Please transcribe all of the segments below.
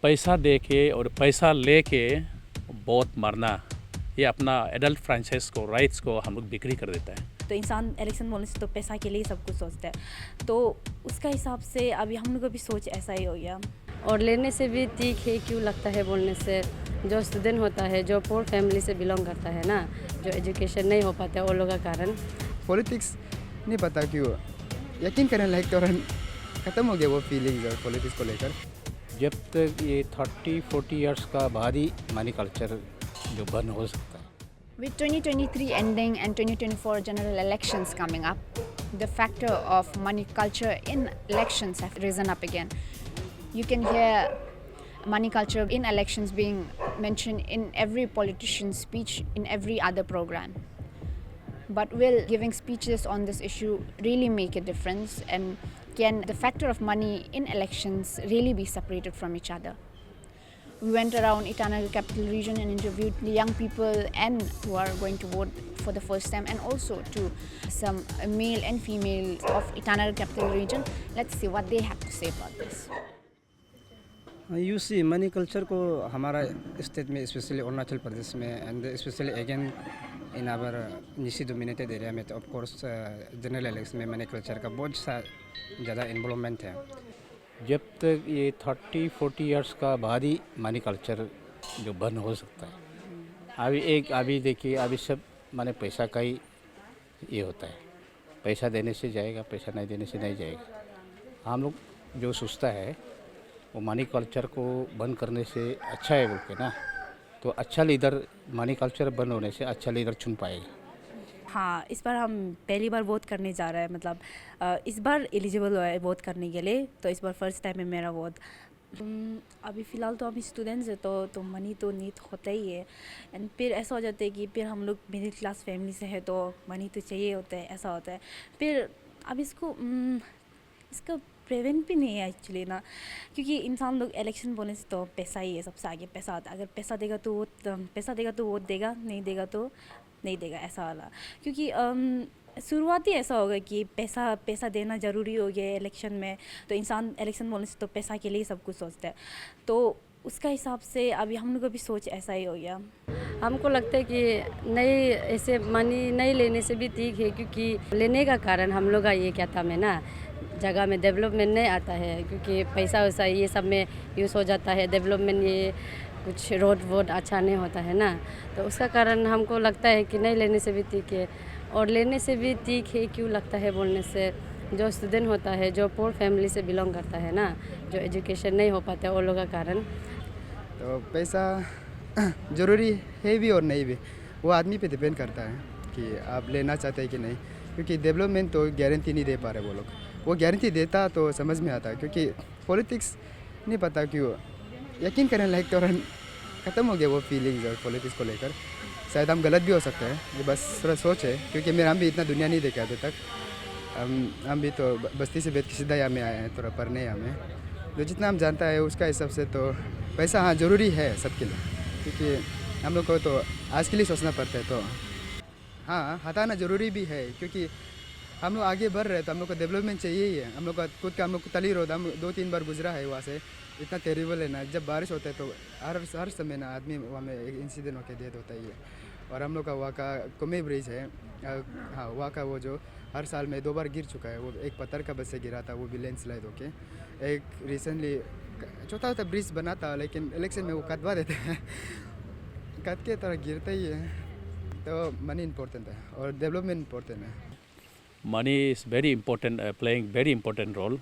पैसा दे के और पैसा लेके बहुत मरना, ये अपना एडल्ट फ्रेंचाइज को, राइट्स को हम लोग बिक्री कर देता है। तो इंसान इलेक्शन बोलने से तो पैसा के लिए सब कुछ सोचता है, तो उसका हिसाब से अभी हम लोग का भी सोच ऐसा ही हो गया। और लेने से भी ठीक है क्यों लगता है बोलने से, जो स्टूडेंट होता है, जो पोर फैमिली से बिलोंग करता है ना, जो एजुकेशन नहीं हो पाता है वो लोगों का कारण। पॉलिटिक्स नहीं पता क्यों यकीन करने लायक दौरान ख़त्म हो गया वो फीलिंग्स और पॉलिटिक्स को लेकर। जब तक ये 30-40 इयर्स का बाद ही मनी कल्चर जो बंद हो सकता है। With 2023 ending and 2024 general elections coming up, the factor of money culture in elections have risen up again. You can hear money culture in elections being mentioned in every politician's speech, in every other program. But will giving speeches on this issue really make a difference, and can the factor of money in elections really be separated from each other? We went around Itanagar Capital Region and interviewed the young people and who are going to vote for the first time, and also to some male and female of Itanagar Capital Region. Let's see what they have to say about this. You see money culture को हमारा state में, specially Arunachal Pradesh में and specially again in our Nishi dominated area में, तो of course general election में money culture का बहुत सा ज़्यादा इन्वॉल्वमेंट है। जब तक ये 30-40 इयर्स का बाद ही मनी कल्चर जो बंद हो सकता है। अभी देखिए, अभी सब माने पैसा का ही ये होता है, पैसा देने से जाएगा, पैसा नहीं देने से नहीं जाएगा। हम लोग जो सोचता है वो मनी कल्चर को बंद करने से अच्छा है बोल के ना, तो अच्छा लीडर, मनी कल्चर बंद होने से अच्छा लीडर चुन पाएगा। हाँ, इस बार हम पहली बार वोट करने जा रहे हैं, मतलब इस बार एलिजिबल है वोट करने के लिए, तो इस बार फर्स्ट टाइम है मेरा वोट। अभी फ़िलहाल तो हम स्टूडेंट्स हैं, तो मनी तो नीड होता ही है, एंड फिर ऐसा हो जाता है कि फिर हम लोग मिडिल क्लास फैमिली से है तो मनी तो चाहिए होता है, ऐसा होता है। फिर अब इसका प्रिवेंट भी नहीं है एक्चुअली ना, क्योंकि इंसान लोग इलेक्शन बोलने से तो पैसा ही है, सबसे आगे पैसा आता है। अगर पैसा देगा तो वोट देगा, नहीं देगा तो नहीं देगा, ऐसा वाला। क्योंकि शुरुआत ही ऐसा होगा कि पैसा देना ज़रूरी हो गया है इलेक्शन में, तो इंसान इलेक्शन बोलने से तो पैसा के लिए सब कुछ सोचता है, तो उसका हिसाब से अभी हम लोग का भी सोच ऐसा ही हो गया। हमको लगता है कि नहीं, ऐसे मनी नहीं लेने से भी ठीक है, क्योंकि लेने का कारण हम लोग का ये क्या था में ना, जगह में डेवलपमेंट नहीं आता है, क्योंकि पैसा वैसा ये सब में यूज़ हो जाता है। डेवलपमेंट ये कुछ रोड वोड अच्छा नहीं होता है ना, तो उसका कारण हमको लगता है कि नहीं लेने से भी ठीक है। और लेने से भी ठीक है क्यों लगता है बोलने से, जो स्टूडेंट होता है, जो पोर फैमिली से बिलोंग करता है ना, जो एजुकेशन नहीं हो पाता है वो लोगों का कारण। तो पैसा ज़रूरी है भी और नहीं भी, वो आदमी पे डिपेंड करता है कि आप लेना चाहते हैं कि नहीं, क्योंकि डेवलपमेंट तो गारंटी नहीं दे पा रहे वो लोग। वो गारंटी देता तो समझ में आता, क्योंकि पॉलिटिक्स नहीं पता क्यों यकीन करने लायक दौरान ख़त्म हो गया वो फीलिंग्स और पॉलिटिक्स को लेकर। शायद हम गलत भी हो सकते हैं, ये बस थोड़ा सोच है, क्योंकि हम भी इतना दुनिया नहीं देखे अभी तक। हम भी तो बस्ती से बेद की सीधा यहाँ में आए हैं, थोड़ा पढ़ने यहाँ में, जो जितना हम जानता है उसका हिसाब से तो पैसा हाँ ज़रूरी है सबके लिए, क्योंकि हम लोग को तो आज के लिए सोचना पड़ता है, तो हाँ हटाना ज़रूरी भी है, क्योंकि हम लोग आगे बढ़ रहे हैं तो हम लोग को डेवलपमेंट चाहिए ही है। हम लोग का खुद का, हम लोग तली रोड हम 2-3 बार गुजरा है वहाँ से, इतना टेरिबल है ना। जब बारिश होता है तो हर समय ना आदमी वहाँ में एक इंसिडेंट होकर डेथ होता ही है। और हम लोग का वहाँ का कोमे ब्रिज है, हाँ वहाँ का वो जो हर साल में 2 बार गिर चुका है, वो एक पत्थर का बस से गिरा था, वो भी लैंडस्लाइड होके। एक रिसेंटली छोटा छोटा ब्रिज बना था, लेकिन इलेक्शन में वो कटवा देते हैं, कट के तरह गिरता ही है। तो मनी इम्पोर्टेंट है और डेवलपमेंट इम्पोर्टेंट है। Money is very important, playing very important role,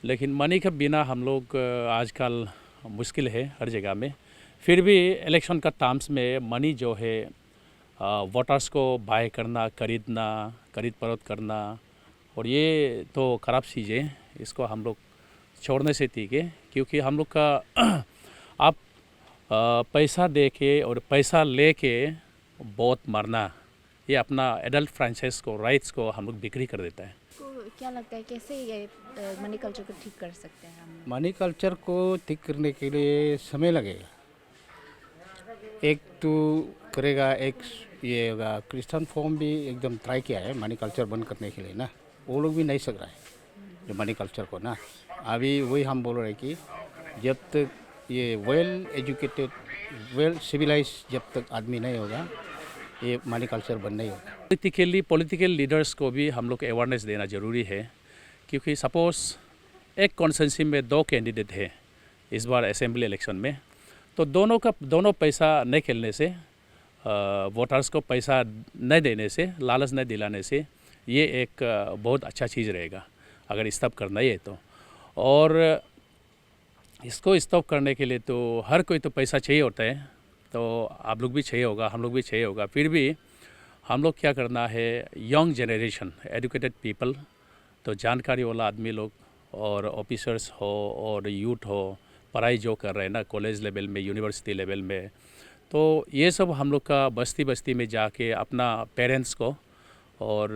लेकिन मनी के बिना हम लोग आजकल मुश्किल है हर जगह में। फिर भी इलेक्शन का टाइम्स में मनी जो है वोटर्स को बाय करना, खरीद फरोख्त करना, और ये तो ख़राब चीज़ है, इसको हम लोग छोड़ने से ठीक है। क्योंकि हम लोग का आप पैसा दे के और पैसा लेके बहुत मरना, ये अपना एडल्ट फ्रेंचाइज को, राइट्स को हम लोग बिक्री कर देता है। तो क्या लगता है कैसे ये मनी कल्चर को ठीक कर सकते हैं हम? मनी कल्चर को ठीक करने के लिए समय लगेगा। एक तो करेगा, एक ये होगा, क्रिश्चियन फॉर्म भी एकदम ट्राई किया है मनी कल्चर बंद करने के लिए ना, वो लोग भी नहीं सक रहा है जो मनी कल्चर को ना। अभी वही हम बोल रहे हैं कि जब तक ये वेल एजुकेटेड वेल सिविलाइज जब तक आदमी नहीं होगा ये मनी कल्चर बन नहीं होगा। पॉलिटिकल लीडर्स को भी हम लोग अवेयरनेस देना ज़रूरी है, क्योंकि सपोज़ एक कॉन्स्टिट्यूंसी में 2 कैंडिडेट है इस बार असेंबली इलेक्शन में, तो दोनों पैसा नहीं खेलने से, वोटर्स को पैसा नहीं देने से, लालच नहीं दिलाने से ये एक बहुत अच्छा चीज़ रहेगा अगर स्टॉप करना ही है तो। और इसको स्टॉप करने के लिए तो हर कोई तो पैसा चाहिए होता है, तो आप लोग भी चाहिए होगा, हम लोग भी चाहिए होगा। फिर भी हम लोग क्या करना है, यंग जनरेशन, एजुकेटेड पीपल, तो जानकारी वाला आदमी लोग और ऑफिसर्स हो और यूथ हो, पढ़ाई जो कर रहे हैं ना कॉलेज लेवल में, यूनिवर्सिटी लेवल में, तो ये सब हम लोग का बस्ती बस्ती में जाके अपना पेरेंट्स को और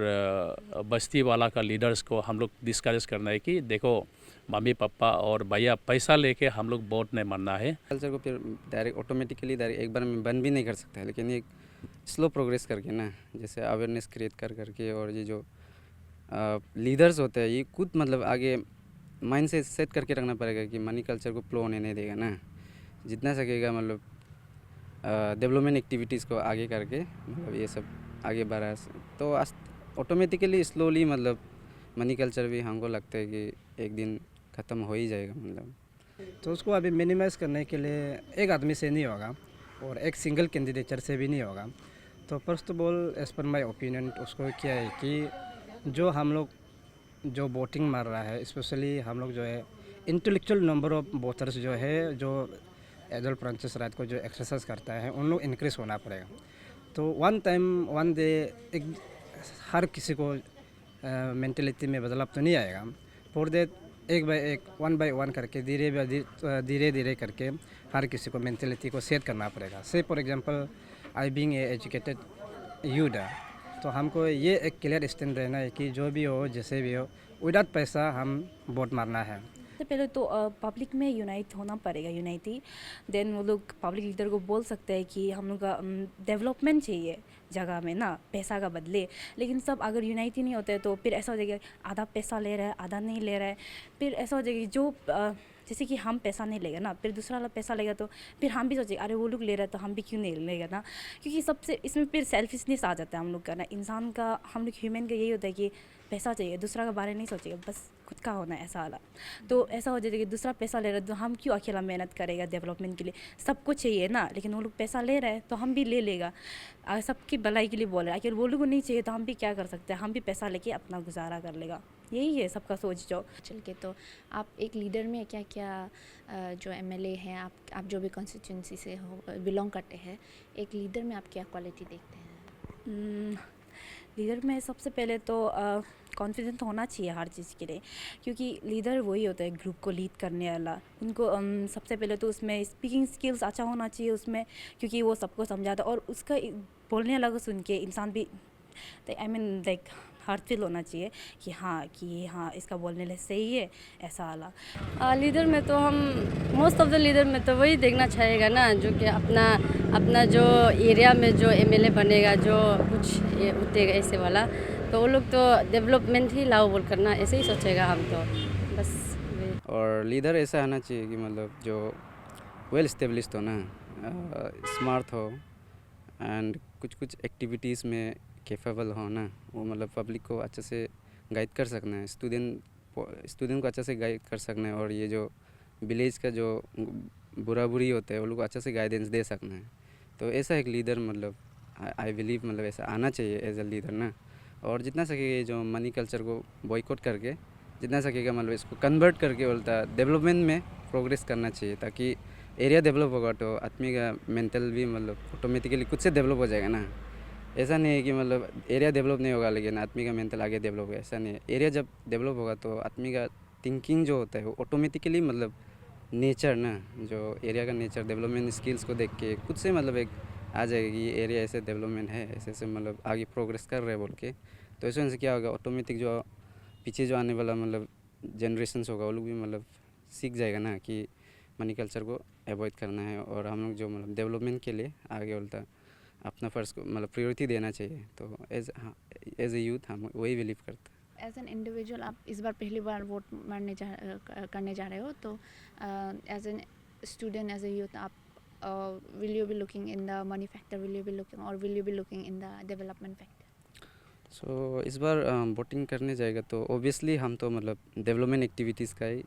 बस्ती वाला का लीडर्स को हम लोग डिस्कस करना है कि देखो मम्मी पापा और भैया पैसा लेके हम लोग वोट नहीं मारना है। कल्चर को फिर डायरेक्ट ऑटोमेटिकली डायरेक्ट एक बार में बंद भी नहीं कर सकता है, लेकिन एक स्लो प्रोग्रेस करके ना, जैसे अवेयरनेस क्रिएट करके और ये जो लीडर्स होते हैं ये खुद मतलब आगे माइंड से सेट करके रखना पड़ेगा कि मनी कल्चर को फ्लो होने नहीं देगा ना, जितना सकेगा मतलब डेवलपमेंट एक्टिविटीज़ को आगे करके मतलब ये सब आगे बढ़ा तो ऑटोमेटिकली स्लोली मतलब मनी कल्चर भी हमको लगता है कि एक दिन ख़त्म हो ही जाएगा मतलब। तो उसको अभी मिनिमाइज़ करने के लिए एक आदमी से नहीं होगा और एक सिंगल कैंडिडेचर से भी नहीं होगा। तो first of all as per my opinion उसको क्या है कि जो हम लोग जो वोटिंग मार रहा है, स्पेशली हम लोग जो है इंटेलेक्चुअल नंबर ऑफ वोटर्स जो है जो एडल्ट प्रोसेस राइट को जो एक्सरसाइज करता है उन लोग इंक्रीज होना पड़ेगा। तो वन डे एक हर किसी को मेंटलिटी में बदलाव तो नहीं आएगा। फॉर दैट एक बाय वन करके धीरे धीरे करके हर किसी को मेंटलिटी को सेट करना पड़ेगा। से for example I being a educated youth, तो हमको ये एक क्लियर स्टैंड रहना है कि जो भी हो जैसे भी हो विदाउट पैसा हम वोट मारना है। सबसे पहले तो पब्लिक में यूनाइट होना पड़ेगा, यूनाइटी। देन वो लोग पब्लिक लीडर को बोल सकते हैं कि हम लोग का डेवलपमेंट चाहिए जगह में ना, पैसा का बदले। लेकिन सब अगर यूनाइटी नहीं होते तो फिर ऐसा हो जाएगा आधा पैसा ले रहा है आधा नहीं ले रहा है। फिर ऐसा हो जाएगा जो जैसे कि हम पैसा नहीं लेगा ना, फिर दूसरा वाला पैसा लेगा तो फिर हम भी सोचेंगे अरे वो लोग ले रहा है तो हम भी क्यों नहीं लेगा ना। क्योंकि सबसे इसमें फिर सेल्फिशनेस आ जाता है हम लोग का ना, इंसान का, हम लोग ह्यूमन का यही होता है कि पैसा चाहिए, दूसरा का बारे नहीं सोचेगा, बस खुद का होना है ऐसा वाला। तो ऐसा हो जाता है कि दूसरा पैसा ले रहा है तो हम क्यों अकेला मेहनत करेगा डेवलपमेंट के लिए, सबको चाहिए ना। लेकिन वो लोग पैसा ले रहे हैं तो हम भी ले लेगा, सबकी भलाई के लिए बोल रहे हैं। अगर वो लोग को नहीं चाहिए तो हम भी क्या कर सकते हैं, हम भी पैसा लेके अपना गुजारा कर लेगा। यही है सबका सोच जो चल के। तो आप एक लीडर में क्या क्या जो एमएलए हैं, आप जो भी कॉन्स्टिट्यूंसी से हो बिलोंग करते हैं, एक लीडर में आप क्या क्वालिटी देखते हैं? लीडर में सबसे पहले तो कॉन्फिडेंट होना चाहिए हर चीज़ के लिए, क्योंकि लीडर वही होता है ग्रुप को लीड करने वाला। उनको सबसे पहले तो उसमें स्पीकिंग स्किल्स अच्छा होना चाहिए उसमें, क्योंकि वो सबको समझाता और उसका बोलने लगा सुन के इंसान भी I mean like heart feel होना चाहिए कि हाँ इसका बोलने लिए सही है ऐसा वाला। लीडर में तो हम मोस्ट ऑफ द लीडर में तो वही देखना चाहेगा ना जो कि अपना जो एरिया में जो एमएलए बनेगा, जो कुछ ये उठेगा ऐसे वाला, तो वो लोग तो डेवलपमेंट ही लाओ बोल करना ऐसे ही सोचेगा हम तो बस। और लीडर ऐसा आना चाहिए कि मतलब जो वेल स्टेब्लिश्ड हो ना, स्मार्ट हो एंड कुछ एक्टिविटीज़ में कैपेबल हो ना, वो मतलब पब्लिक को अच्छे से गाइड कर सकना है, स्टूडेंट को अच्छे से गाइड कर सकना है, और ये जो विलेज का जो बुरी होता है वो लोग को अच्छे से गाइडेंस दे सकना है। तो ऐसा एक लीडर मतलब आई बिलीव मतलब ऐसा आना चाहिए एज अ लीडर ना। और जितना सकेगा जो मनी कल्चर को बॉयकॉट करके जितना सकेगा मतलब इसको कन्वर्ट करके बोलता डेवलपमेंट में प्रोग्रेस करना चाहिए, ताकि एरिया डेवलप होगा तो आदमी का मेंटल भी मतलब ऑटोमेटिकली खुद से डेवलप हो जाएगा ना। ऐसा नहीं है कि मतलब एरिया डेवलप नहीं होगा लेकिन आदमी का मेंटल आगे डेवलप होगा, ऐसा नहीं है। एरिया जब डेवलप होगा तो आदमी का थिंकिंग जो होता है वो ऑटोमेटिकली मतलब नेचर ना, जो एरिया का नेचर डेवलपमेंट स्किल्स को देख के खुद से मतलब एक आ जाएगा कि ये एरिया ऐसे डेवलपमेंट है, ऐसे मतलब आगे प्रोग्रेस कर रहे हैं बोल के। तो ऐसे से क्या होगा, ऑटोमेटिक जो पीछे जो आने वाला मतलब जनरेशन्स होगा वो लोग भी मतलब सीख जाएगा ना कि मनी कल्चर को अवॉइड करना है, और हम लोग जो मतलब डेवलपमेंट के लिए आगे बोलता अपना फर्स्ट को मतलब प्रायोरिटी देना चाहिए। तो एज ए यूथ हम वही बिलीव करते हैं। एज एन इंडिविजुअल आप इस बार पहली बार वोट करने जा रहे हो, तो as an student, as a youth, will you be looking in the money factor, will you be looking, or will you be looking in the development factor? सो इस बार voting करने जाएगा तो ओबियसली हम तो मतलब डेवलपमेंट एक्टिविटीज़ का ही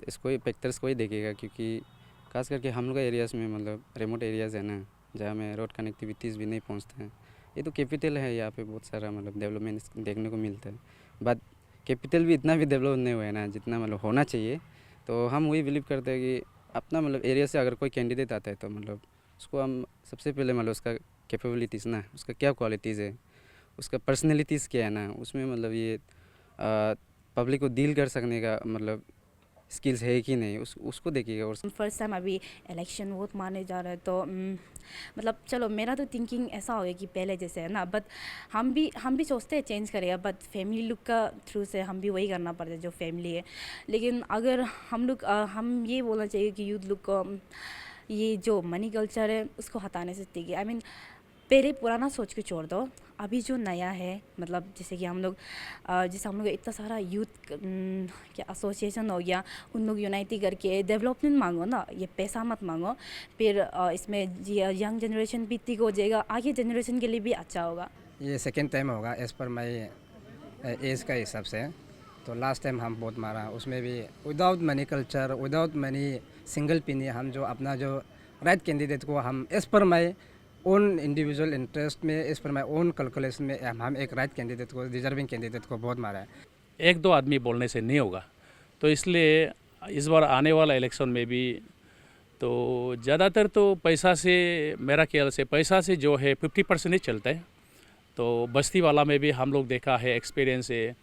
इसको ही factors को ही देखेगा, क्योंकि खास करके हम लोग का एरियाज़ में मतलब रिमोट एरियाज़ है ना, जहाँ में रोड कनेक्टिविटीज़ भी नहीं पहुँचते हैं। ये तो कैपिटल है, यहाँ पे बहुत सारा मतलब डेवलपमेंट देखने को मिलता है, बट कैपिटल भी इतना भी डेवलप नहीं हुआ है ना जितना मतलब होना चाहिए। तो हम वही बिलीव करते हैं कि अपना मतलब एरिया से अगर कोई कैंडिडेट आता है तो मतलब उसको हम सबसे पहले मतलब उसका कैपेबिलिटीज़ ना, उसका क्या क्वालिटीज़ है, उसका पर्सनैलिटीज़ क्या है ना, उसमें मतलब ये पब्लिक को डील कर सकने का मतलब स्किल्स है कि नहीं, उसको देखिएगा। और फर्स्ट टाइम अभी इलेक्शन वोट मारने जा रहे हैं, तो मतलब चलो मेरा तो थिंकिंग ऐसा हो गया कि पहले जैसे है ना, बट हम भी सोचते हैं चेंज करेगा, बट फैमिली लुक का थ्रू से हम भी वही करना पड़ता है जो फैमिली है। लेकिन अगर हम ये बोलना चाहिए कि यूथ लुक को ये जो मनी कल्चर है उसको हटाने से ठीक है। आई मीन पहले पुराना सोच के छोड़ दो, अभी जो नया है, मतलब जैसे कि हम लोग इतना सारा यूथ क्या एसोसिएशन हो गया, उन लोग यूनाइट करके डेवलपमेंट मांगो ना, ये पैसा मत मांगो। फिर इसमें यंग जनरेशन भी ठीक हो जाएगा, आगे जनरेशन के लिए भी अच्छा होगा। ये सेकेंड टाइम होगा एज़ पर माई एज का हिसाब से। तो लास्ट टाइम हम वोट मारा, उसमें भी without money culture, without money single पिनी, हम जो अपना जो राइट कैंडिडेट को हम as per my own individual interest में, as per my own calculation में हम एक राइट कैंडिडेट को, डिजर्विंग कैंडिडेट को वोट मारा है। एक दो आदमी बोलने से नहीं होगा, तो इसलिए इस बार आने वाला इलेक्शन में भी तो ज़्यादातर तो पैसा से, मेरा ख्याल से पैसा से जो है 50% ही चलता है। तो बस्ती वाला में भी हम लोग देखा है, एक्सपीरियंस है,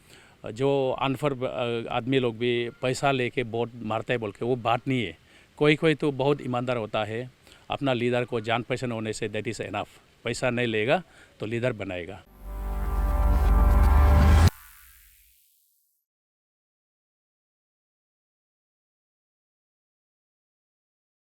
जो अनफर आदमी लोग भी पैसा लेके वोट मारता है बोल के वो बात नहीं है। कोई तो बहुत ईमानदार होता है, अपना लीडर को जान पहचान होने से दैट इज़ एनफ। पैसा नहीं लेगा तो लीडर बनाएगा।